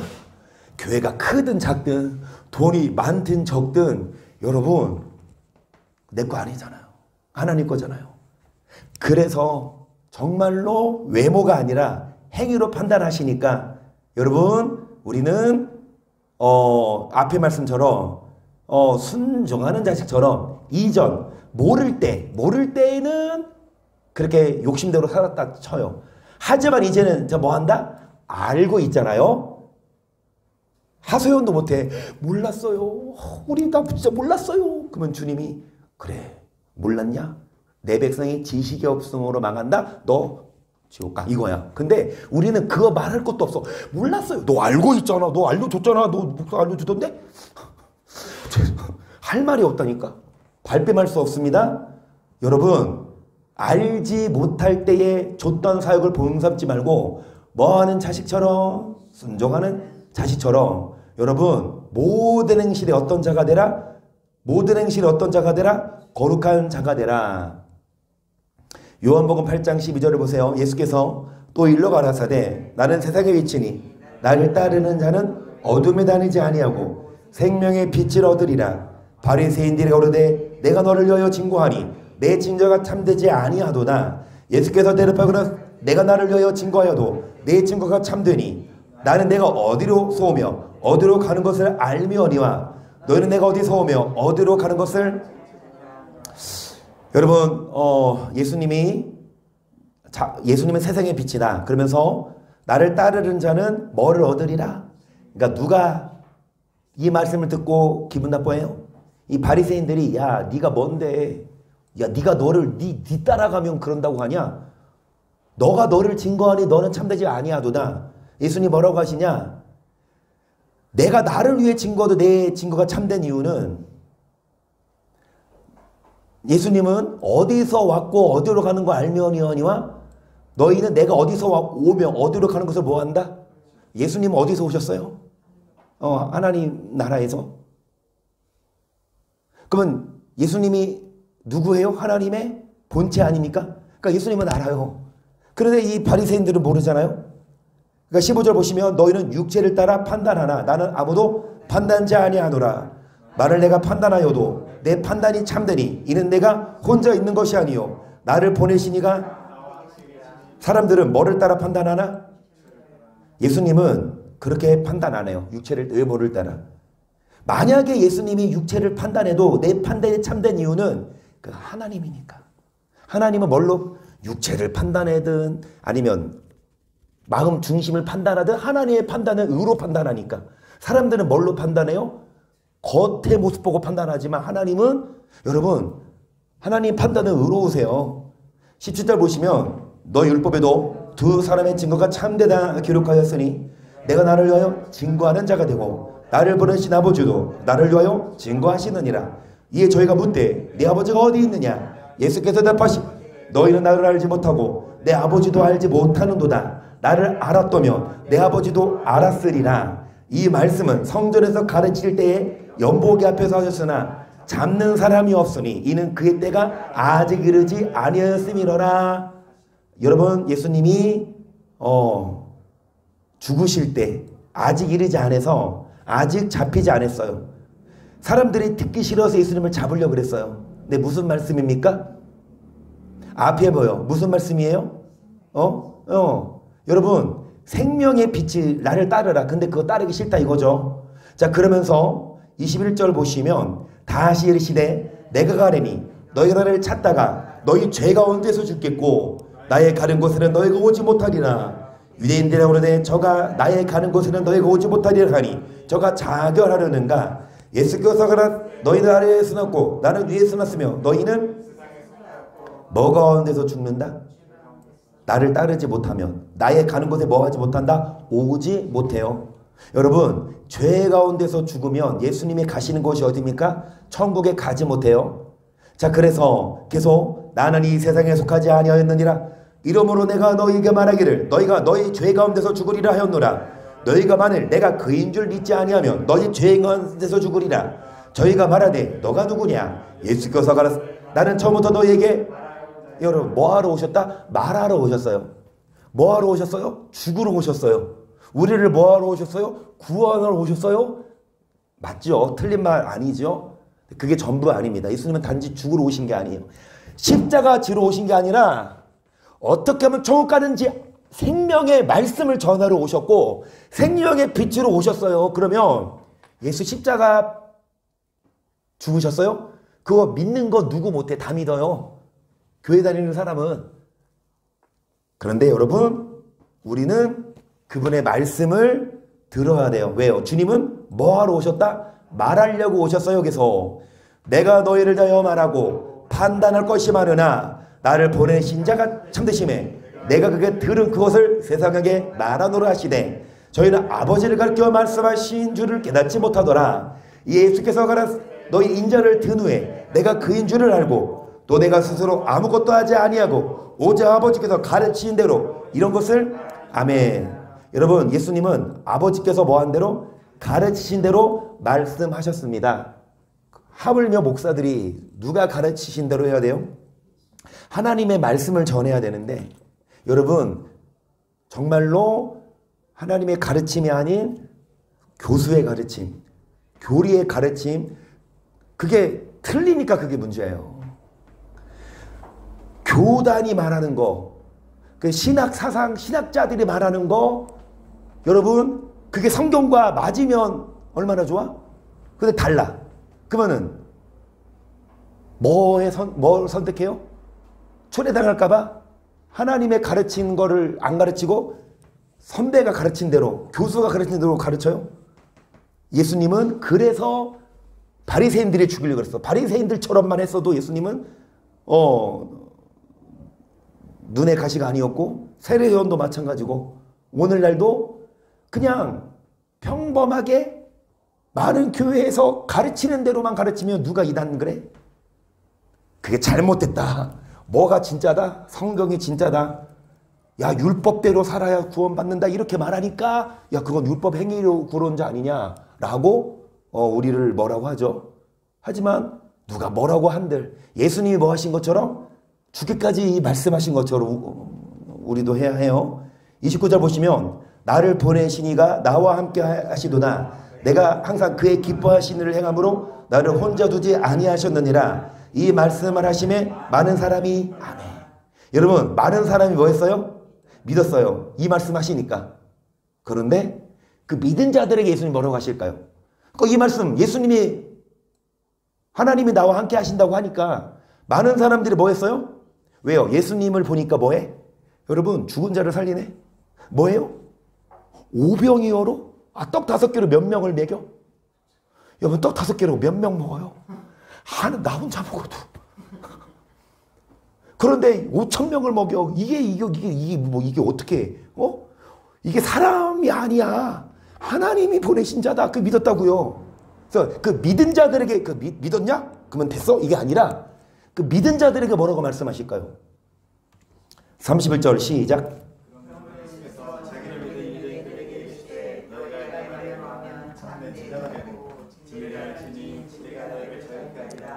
교회가 크든 작든 돈이 많든 적든 여러분 내 거 아니잖아요. 하나님 거잖아요. 그래서 정말로 외모가 아니라 행위로 판단하시니까 여러분 우리는 앞의 말씀처럼 순종하는 자식처럼 이전 모를 때에는 그렇게 욕심대로 살았다 쳐요. 하지만 이제는 뭐 한다? 알고 있잖아요. 하소연도 못해. 몰랐어요. 우리 나 진짜 몰랐어요. 그러면 주님이 그래 몰랐냐? 내 백성이 지식이 없음으로 망한다. 너 지옥 가 이거야. 근데 우리는 그거 말할 것도 없어. 몰랐어요. 너 알고 있잖아. 너 알려줬잖아. 너 알려주던데? 할 말이 없다니까. 발뺌할 수 없습니다. 여러분 알지 못할 때에 줬던 사역을 본삼지 말고 뭐하는 자식처럼 순종하는 자식처럼 여러분 모든 행실에 어떤 자가 되라? 모든 행실에 어떤 자가 되라? 거룩한 자가 되라. 요한복음 8장 12절을 보세요. 예수께서 또 일러 가라사대 나는 세상에 비치니 나를 따르는 자는 어둠에 다니지 아니하고 생명의 빛을 얻으리라. 바리새인들이 가로되 내가 너를 위하여 증거하니 내 증거가 참되지 아니하도다. 예수께서 대답하거나 내가 나를 위하여 증거하여도 내 증거가 참되니 나는 내가 어디로 쏘며 어디로 가는 것을 알미오니와 너희는 내가 어디서 오며 어디로 가는 것을. 여러분 예수님은 세상의 빛이다. 그러면서 나를 따르는 자는 뭐를 얻으리라. 그러니까 누가 이 말씀을 듣고 기분 나빠해요? 이 바리새인들이 야 네가 뭔데? 야 네가 너를 네 따라가면 그런다고 하냐? 너가 너를 증거하니 너는 참되지 아니하도다. 예수님 뭐라고 하시냐? 내가 나를 위해 증거도 내 증거가 참된 이유는 예수님은 어디서 왔고 어디로 가는 거 알면이거니와 너희는 내가 어디서 오며 어디로 가는 것을 뭐 한다? 예수님은 어디서 오셨어요? 하나님 나라에서. 그러면 예수님이 누구예요? 하나님의 본체 아닙니까? 그러니까 예수님은 알아요. 그런데 이 바리새인들은 모르잖아요. 그러니까 15절 보시면 너희는 육체를 따라 판단하나 나는 아무도 판단지 아니하노라. 만일 내가 판단하여도 내 판단이 참되니 이는 내가 혼자 있는 것이 아니요 나를 보내시니가. 사람들은 뭐를 따라 판단하나? 예수님은 그렇게 판단 안 해요. 육체를 의모를 따라. 만약에 예수님이 육체를 판단해도 내 판단이 참된 이유는 그 하나님이니까. 하나님은 뭘로? 육체를 판단하든 아니면 마음 중심을 판단하든 하나님의 판단은 의로 판단하니까. 사람들은 뭘로 판단해요? 겉의 모습 보고 판단하지만 하나님은, 여러분, 하나님 판단은 의로우세요. 17절 보시면 너 율법에도 두 사람의 증거가 참되다 기록하였으니 내가 나를 위하여 증거하는 자가 되고 나를 보내신 아버지도 나를 위하여 증거하시느니라. 이에 저희가 묻되 네 아버지가 어디 있느냐? 예수께서 대답하시 너희는 나를 알지 못하고 내 아버지도 알지 못하는도다. 나를 알았다면 내 아버지도 알았으리라. 이 말씀은 성전에서 가르칠 때에 연보기 앞에서 하셨으나 잡는 사람이 없으니 이는 그의 때가 아직 이르지 아니하였음이로라. 여러분, 예수님이 죽으실 때 아직 이르지 않아서 아직 잡히지 않았어요. 사람들이 듣기 싫어서 예수님을 잡으려고 그랬어요. 근데 무슨 말씀입니까? 앞에 보여. 무슨 말씀이에요? 여러분, 생명의 빛이 나를 따르라. 근데 그거 따르기 싫다 이거죠. 자, 그러면서 21절 보시면 다시 이르시되 내가 가려니 너희가 나를 찾다가 너희 죄 가운데서 죽겠고 나의 가는 곳에는 너희가 오지 못하리라. 유대인들이 오르되 저가 나의 가는 곳에는 너희가 오지 못하리라 하니 저가 자결하려는가. 예수께서 가라 너희는 아래에 서놨고 나는 위에 서놨으며 너희는 뭐 가운데서 죽는다? 나를 따르지 못하면 나의 가는 곳에 뭐 하지 못한다? 오지 못해요. 여러분, 죄 가운데서 죽으면 예수님이 가시는 곳이 어디입니까? 천국에 가지 못해요. 자, 그래서 계속 나는 이 세상에 속하지 아니하였느니라. 이러므로 내가 너희에게 말하기를 너희가 너희 죄 가운데서 죽으리라 하였노라. 너희가 만일 내가 그인 줄 믿지 아니하면 너희 죄 가운데서 죽으리라. 저희가 말하되 너가 누구냐? 예수께서 가라 나는 처음부터 너희에게. 여러분, 뭐하러 오셨다? 말하러 오셨어요. 뭐하러 오셨어요? 죽으러 오셨어요. 우리를 뭐하러 오셨어요? 구원하러 오셨어요? 맞죠? 틀린 말 아니죠? 그게 전부 아닙니다. 예수님은 단지 죽으러 오신 게 아니에요. 십자가 지러 오신 게 아니라 어떻게 하면 천국 가는지 생명의 말씀을 전하러 오셨고 생명의 빛으로 오셨어요. 그러면 예수 십자가 죽으셨어요? 그거 믿는 거 누구 못해? 다 믿어요. 교회 다니는 사람은. 그런데 여러분, 우리는 그분의 말씀을 들어야 돼요. 왜요? 주님은 뭐하러 오셨다? 말하려고 오셨어요. 그래서 내가 너희를 대하여 말하고 판단할 것이 많으나 나를 보내신 자가 참되심에 내가 그게 들은 그것을 세상에게 말하노라 하시되 저희는 아버지를 가르쳐 말씀하신 줄을 깨닫지 못하더라. 예수께서 가라 너희 인자를 든 후에 내가 그인 줄을 알고 또 내가 스스로 아무것도 하지 아니하고 오직 아버지께서 가르치신 대로 이런 것을. 아멘. 여러분, 예수님은 아버지께서 뭐한 대로 가르치신 대로 말씀하셨습니다. 하물며 목사들이 누가 가르치신 대로 해야 돼요? 하나님의 말씀을 전해야 되는데, 여러분, 정말로 하나님의 가르침이 아닌 교수의 가르침, 교리의 가르침, 그게 틀리니까 그게 문제예요. 교단이 말하는 거, 그 신학 사상, 신학자들이 말하는 거, 여러분, 그게 성경과 맞으면 얼마나 좋아? 근데 달라. 그러면은 뭘 선택해요? 초래당할까봐 하나님의 가르친 거를 안 가르치고 선배가 가르친 대로, 교수가 가르친 대로 가르쳐요? 예수님은 그래서 바리새인들이 죽이려고 그랬어. 바리새인들처럼만 했어도 예수님은 눈의 가시가 아니었고, 세례요한도 마찬가지고, 오늘날도 그냥 평범하게 많은 교회에서 가르치는 대로만 가르치면 누가 이단 그래? 그게 잘못됐다. 뭐가 진짜다? 성경이 진짜다. 야, 율법대로 살아야 구원받는다. 이렇게 말하니까 야, 그건 율법 행위로 구원 자 아니냐라고 우리를 뭐라고 하죠. 하지만 누가 뭐라고 한들 예수님이 뭐 하신 것처럼 죽기까지 말씀하신 것처럼 우리도 해야 해요. 29절 보시면 나를 보내신 이가 나와 함께 하시도다. 내가 항상 그의 기뻐하신 일을 행함으로 나를 혼자 두지 아니하셨느니라. 이 말씀을 하심에 많은 사람이 아멘. 여러분, 많은 사람이 뭐 했어요? 믿었어요. 이 말씀 하시니까. 그런데 그 믿은 자들에게 예수님 뭐라고 하실까요? 이 말씀, 예수님이 하나님이 나와 함께 하신다고 하니까 많은 사람들이 뭐 했어요? 왜요? 예수님을 보니까 뭐해? 여러분, 죽은 자를 살리네? 뭐예요? 오병이어로? 떡 5개로 몇 명을 먹여? 여러분, 떡 5개로 몇 명 먹어요? 나 혼자 먹어도. 그런데 5,000명을 먹여. 이게 어떻게, 이게 사람이 아니야. 하나님이 보내신 자다. 그 믿었다고요. 그래서 그 믿은 자들에게 믿었냐? 그러면 됐어? 이게 아니라 그 믿은 자들에게 뭐라고 말씀하실까요? 31절 시작.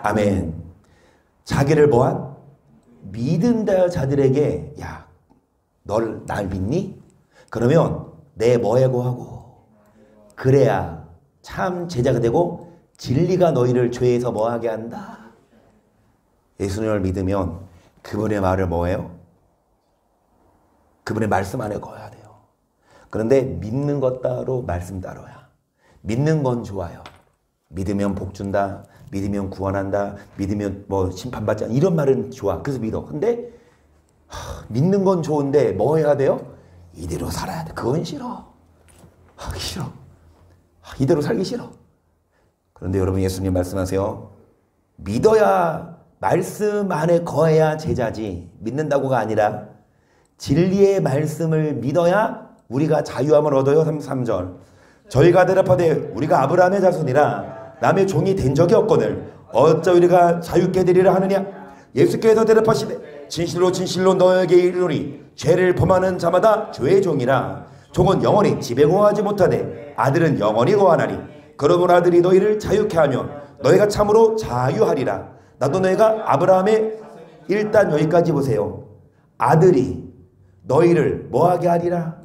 아멘. 자기를 뭐한? 믿은 자들에게 야, 널 날 믿니? 그러면 내 뭐라고 하고 그래야 참 제자가 되고 진리가 너희를 죄에서 뭐하게 한다. 예수님을 믿으면 그분의 말을 뭐해요? 그분의 말씀 안에 거야 돼요. 그런데 믿는 것 따로 말씀 따로야. 믿는 건 좋아요. 믿으면 복 준다. 믿으면 구원한다. 믿으면 뭐 심판받지 않는다. 이런 말은 좋아. 그래서 믿어. 근데 믿는 건 좋은데 뭐 해야 돼요? 이대로 살아야 돼. 그건 싫어. 하기 싫어. 이대로 살기 싫어. 그런데 여러분, 예수님 말씀하세요. 믿어야 말씀 안에 거해야 제자지. 믿는다고가 아니라 진리의 말씀을 믿어야 우리가 자유함을 얻어요. 33절. 저희가 대답하되 우리가 아브라함의 자손이라 남의 종이 된 적이 없거늘 어찌 우리가 자유케 되리라 하느냐. 예수께서 대답하시되 진실로 진실로 너에게 이르노니 죄를 범하는 자마다 죄의 종이라. 종은 영원히 집에 거하지 못하되 아들은 영원히 거하나니 그러므로 아들이 너희를 자유케 하며 너희가 참으로 자유하리라. 나도 너희가 아브라함의 일단 여기까지 보세요. 아들이 너희를 뭐하게 하리라.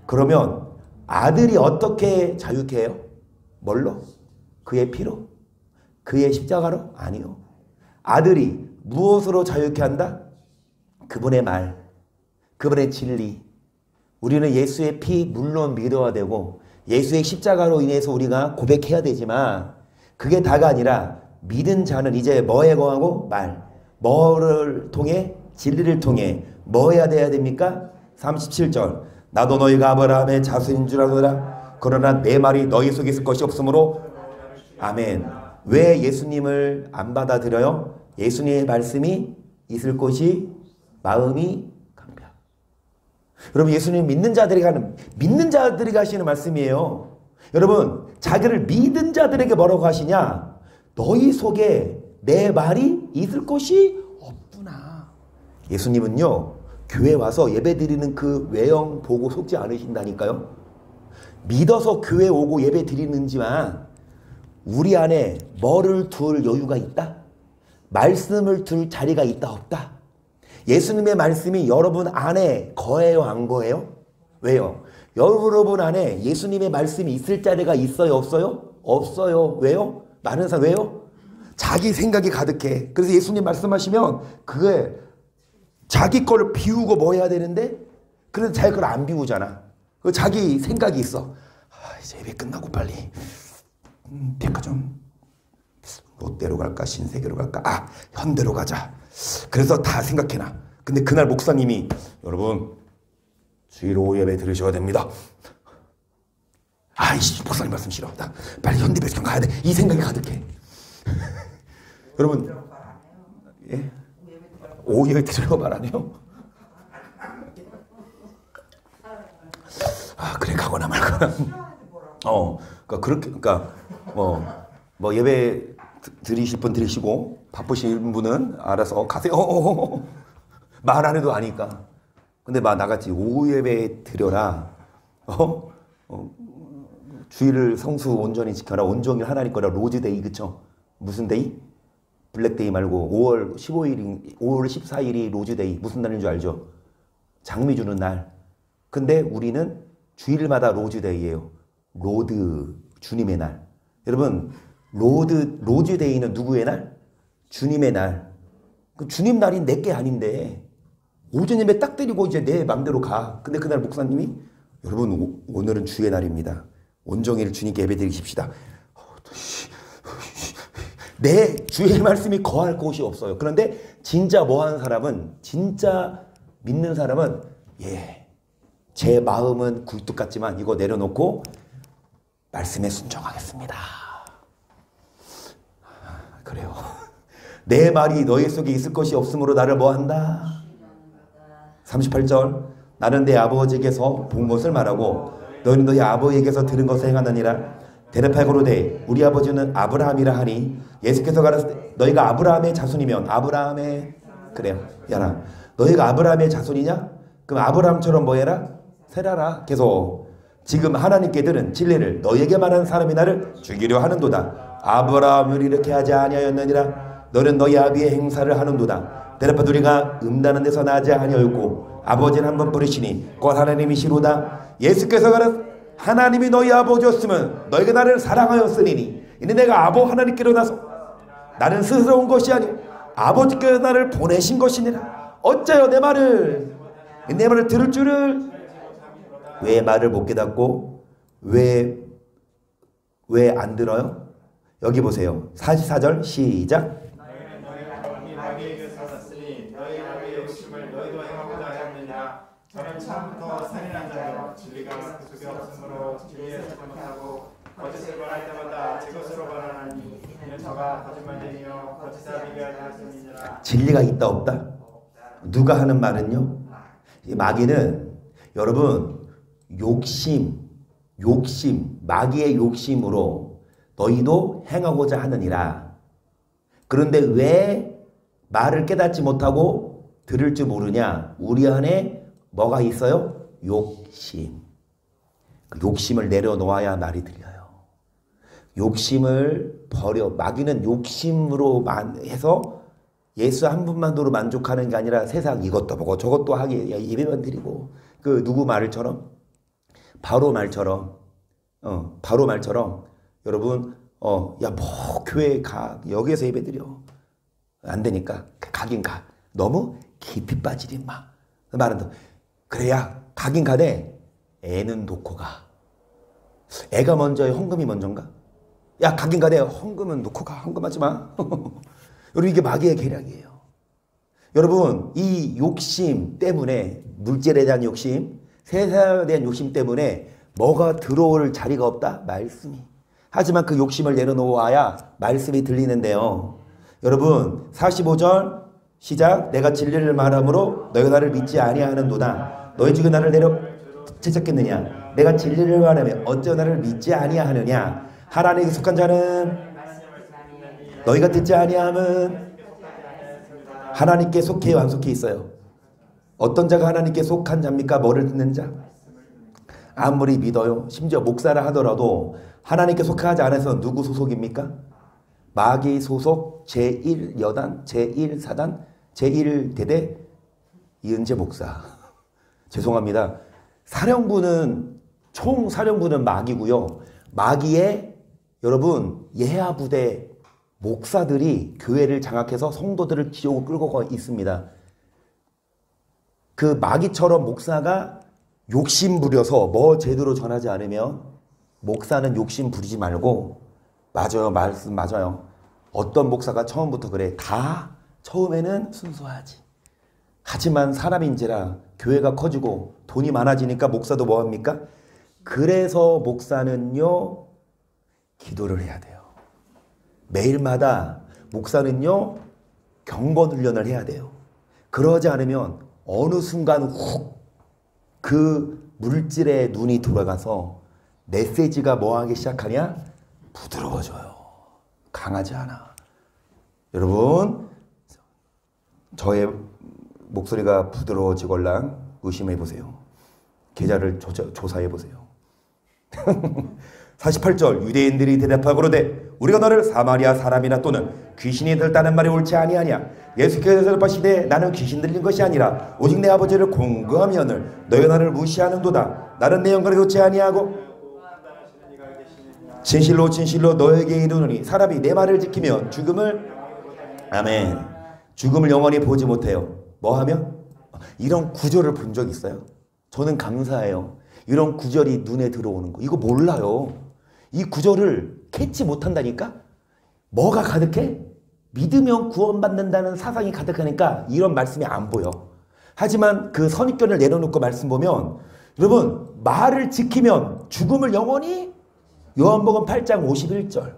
그러면 아들이 어떻게 자유케 해요? 뭘로? 그의 피로? 그의 십자가로? 아니요. 아들이 무엇으로 자유케 한다? 그분의 말, 그분의 진리. 우리는 예수의 피 물론 믿어야 되고 예수의 십자가로 인해서 우리가 고백해야 되지만 그게 다가 아니라 믿은 자는 이제 뭐에 거하고 말. 뭐를 통해? 진리를 통해 뭐 해야 돼야 됩니까? 37절. 나도 너희가 아브라함의 자손인 줄 아노라. 그러나 내 말이 너희 속에 있을 것이 없으므로 아멘. 왜 예수님을 안 받아들여요? 예수님의 말씀이 있을 곳이 마음이 강변. 여러분, 예수님 믿는 자들에게 하시는 말씀이에요. 여러분, 자기를 믿은 자들에게 뭐라고 하시냐? 너희 속에 내 말이 있을 곳이 없구나. 예수님은요, 교회 와서 예배 드리는 그 외형 보고 속지 않으신다니까요. 믿어서 교회 오고 예배 드리는지만 우리 안에 뭐를 둘 여유가 있다? 말씀을 둘 자리가 있다 없다? 예수님의 말씀이 여러분 안에 거해요 안 거해요? 왜요? 여러분 안에 예수님의 말씀이 있을 자리가 있어요 없어요? 없어요. 왜요? 많은 사람 왜요? 자기 생각이 가득해. 그래서 예수님 말씀하시면 그게 자기 거를 비우고 뭐 해야 되는데 그래도 자기 걸 안 비우잖아. 자기 생각이 있어. 이제 예배 끝나고 빨리 백화점 롯데로 갈까 신세계로 갈까 현대로 가자. 그래서 다 생각해놔. 근데 그날 목사님이 여러분 주일 오후 예배 들으셔야 됩니다. 아이씨 목사님 말씀 싫어. 나 빨리 현대백화점 가야 돼. 이 생각이 가득해. 여러분 예? 오후 예배 드리려고 말 안 해요? 그래 가거나 말거나. 그러니까 뭐 예배 드리실 분 드리시고 바쁘신 분은 알아서 가세요. 말 안 해도 아니까. 근데 나같이 오후 예배 드려라. 주일을 성수 온전히 지켜라. 온종일 하나님 거라. 로즈데이 그쵸? 무슨 데이? 블랙데이 말고 5월 15일이 5월 14일이 로즈데이. 무슨 날인 줄 알죠? 장미 주는 날. 근데 우리는 주일마다 로즈데이예요. 로드 주님의 날. 여러분 로즈데이는 누구의 날? 주님의 날. 그 주님 날이 내게 아닌데 오전 예배 딱 드리고 이제 내 맘대로 가. 근데 그날 목사님이 여러분 오늘은 주의 날입니다. 온종일 주님께 예배 드리십시다. 내 주의 말씀이 거할 곳이 없어요. 그런데 진짜 뭐하는 사람은, 진짜 믿는 사람은 제 마음은 굴뚝 같지만 이거 내려놓고 말씀에 순종하겠습니다. 그래요. 내 말이 너희 속에 있을 것이 없으므로 나를 뭐한다? 38절 나는 내 아버지에게서 본 것을 말하고 너희는 너희 아버지에게서 들은 것을 행하느니라. 대답하고로되 우리 아버지는 아브라함이라 하니 예수께서 가라사대 너희가 아브라함의 자손이면 아브라함의 그래요. 야라 너희가 아브라함의 자손이냐? 그럼 아브라함처럼 뭐 해라? 살아라. 계속 지금 하나님께 들은 진리를 너희에게 말하는 사람이 나를 죽이려 하는도다. 아브라함을 이렇게 하지 아니하였느니라. 너는 너희 아비의 행사를 하는도다. 대답하되 우리가 음다는 데서 나지 아니하였고 아버지는 한 번 부르시니 곧 하나님이시로다. 예수께서 가라 하나님이 너희 아버지였으면 너희가 나를 사랑하였으니 이는 내가 아버 하나님께로 나서 나는 스스로 온 것이 아니오 아버지께서 나를 보내신 것이니라. 어째요 내 말을 들을 줄을 왜 말을 못 깨닫고 왜 안 들어요? 여기 보세요. 44절 시작. 저는 처음부터 살인한 자요 진리가 그 속에 없으므로 진리에서 잘못하고 거짓을 말할 때마다 제 것으로 말하나니 이는 저가 거짓말쟁이요 거짓을 비교하지 않습니다. 진리가 있다 없다? 누가 하는 말은요? 마귀는 여러분 욕심 마귀의 욕심으로 너희도 행하고자 하느니라. 그런데 왜 말을 깨닫지 못하고 들을 줄 모르냐? 우리 안에 뭐가 있어요? 욕심. 그 욕심을 내려놓아야 말이 들려요. 욕심을 버려. 마귀는 욕심으로 해서 예수 한 분만으로 만족하는 게 아니라 세상 이것도 보고 저것도 하게 예배만 드리고 그 누구 말처럼 바로 말처럼 여러분 야 뭐 교회 가 여기에서 예배 드려 안 되니까 가긴 가. 너무 깊이 빠지지 마. 말은 더 그래야 가긴 가되 애는 놓고 가. 애가 먼저에 헌금이 먼저인가? 야 가긴 가되 헌금은 놓고 가. 헌금하지 마. 여러분 이게 마귀의 계략이에요. 여러분 이 욕심 때문에 물질에 대한 욕심, 세상에 대한 욕심 때문에 뭐가 들어올 자리가 없다? 말씀이. 하지만 그 욕심을 내려놓아야 말씀이 들리는데요. 여러분 45절 시작. 내가 진리를 말함으로 너희가 나를 믿지 아니하는도다. 너희 중에 나를 내려 채찍겠느냐? 내가 진리를 말하면 어찌 나를 믿지 아니하느냐? 하나님께 속한 자는 너희가 듣지 아니함은 하나님께 속해 안 속해 있어요. 어떤 자가 하나님께 속한 자입니까? 뭐를 듣는 자? 아무리 믿어요. 심지어 목사를 하더라도 하나님께 속하지 않아서 누구 소속입니까? 마귀 소속 제1여단, 제1사단, 제1대대 이은재 목사. 죄송합니다. 총사령부는 마귀고요. 마귀의 여러분 예하부대 목사들이 교회를 장악해서 성도들을 지옥으로 끌고 있습니다. 그 마귀처럼 목사가 욕심 부려서 뭐 제대로 전하지 않으면 목사는 욕심 부리지 말고 맞아요. 말씀 맞아요. 어떤 목사가 처음부터 그래. 다 처음에는 순수하지. 하지만 사람인지라 교회가 커지고 돈이 많아지니까 목사도 뭐합니까? 그래서 목사는요. 기도를 해야 돼요. 매일마다 목사는요. 경건 훈련을 해야 돼요. 그러지 않으면 어느 순간 훅 그 물질에 눈이 돌아가서 메시지가 뭐하기 시작하냐? 부드러워져요. 강하지 않아. 여러분 저의 목소리가 부드러워지걸랑 의심해보세요. 계좌를 조사해보세요. 48절 유대인들이 대답하고로되 우리가 너를 사마리아 사람이나 또는 귀신이 들다는 말이 옳지 아니하냐? 예수께서 대답하시되 나는 귀신 들린 것이 아니라 오직 내 아버지를 공경하면을 너희가 나를 무시하는도다. 나는 내 영광을 놓지 아니하고 진실로 진실로 너에게 이르노니 사람이 내 말을 지키면 죽음을 아멘. 죽음을 영원히 보지 못해요. 뭐 하면? 이런 구절을 본 적 있어요? 저는 감사해요. 이런 구절이 눈에 들어오는 거. 이거 몰라요. 이 구절을 캐치 못한다니까? 뭐가 가득해? 믿으면 구원받는다는 사상이 가득하니까 이런 말씀이 안 보여. 하지만 그 선입견을 내려놓고 말씀 보면 여러분 말을 지키면 죽음을 영원히 요한복음 8장 51절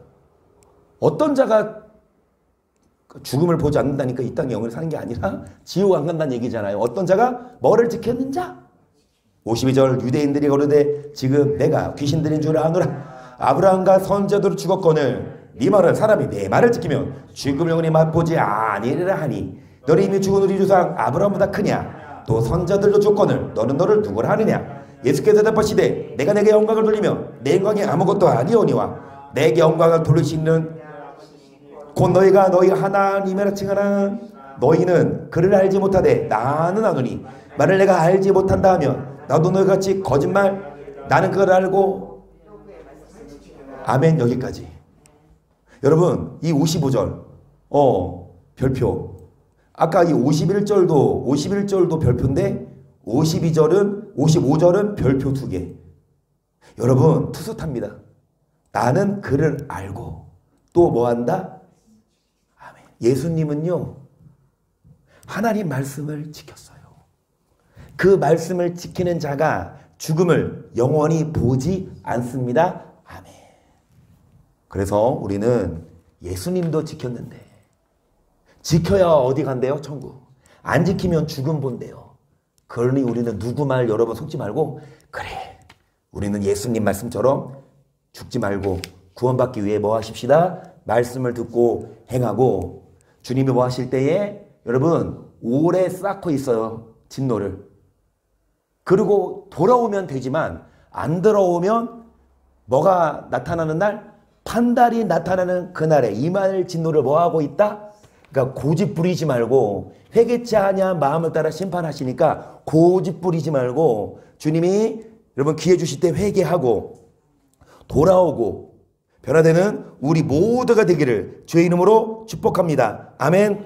어떤 자가 죽음을 보지 않는다니까 이 땅에 영원히 사는 게 아니라 지옥 안 간다는 얘기잖아요. 어떤 자가 뭐를 지켰는 자? 52절 유대인들이 거르되 지금 내가 귀신 들인 줄 아노라. 아브라함과 선자들로 죽었거늘 네 말은 사람이 내 말을 지키면 죽음을 영원히 맛보지 아니리라 하니 너는 이미 죽은 우리 조상 아브라함보다 크냐? 또 선자들로 죽거늘 너는 너를 누구라 하느냐? 예수께서 대답하시되 내가 내게 영광을 돌리면 내 영광이 아무것도 아니오니와 내게 영광을 돌릴 수 있는 곧 너희가 하나님이라 칭하라. 너희는 그를 알지 못하되 나는 아노니 만일 내가 알지 못한다 하면 나도 너희같이 거짓말 나는 그걸 알고 아멘. 여기까지. 여러분 이 55절 별표 아까 이 51절도 별표인데 55절은 별표 2개. 여러분 투슷합니다. 나는 그를 알고 또 뭐한다? 아멘. 예수님은요 하나님 말씀을 지켰어요. 그 말씀을 지키는 자가 죽음을 영원히 보지 않습니다. 아멘. 그래서 우리는 예수님도 지켰는데 지켜야 어디 간대요? 천국. 안 지키면 죽음 본대요. 그러니 우리는 누구 말 여러분 속지 말고 그래 우리는 예수님 말씀처럼 죽지 말고 구원받기 위해 뭐 하십시다? 말씀을 듣고 행하고 주님이 뭐 하실 때에 여러분 오래 쌓고 있어요. 진노를. 그리고 돌아오면 되지만 안 돌아오면 뭐가 나타나는 날? 판달이 나타나는 그날에 이만일 진노를 뭐 하고 있다? 그러니까 고집 부리지 말고 회개치 아니한 마음을 따라 심판하시니까 고집 부리지 말고 주님이 여러분 기회 주실 때 회개하고 돌아오고 변화되는 우리 모두가 되기를 주의 이름으로 축복합니다. 아멘.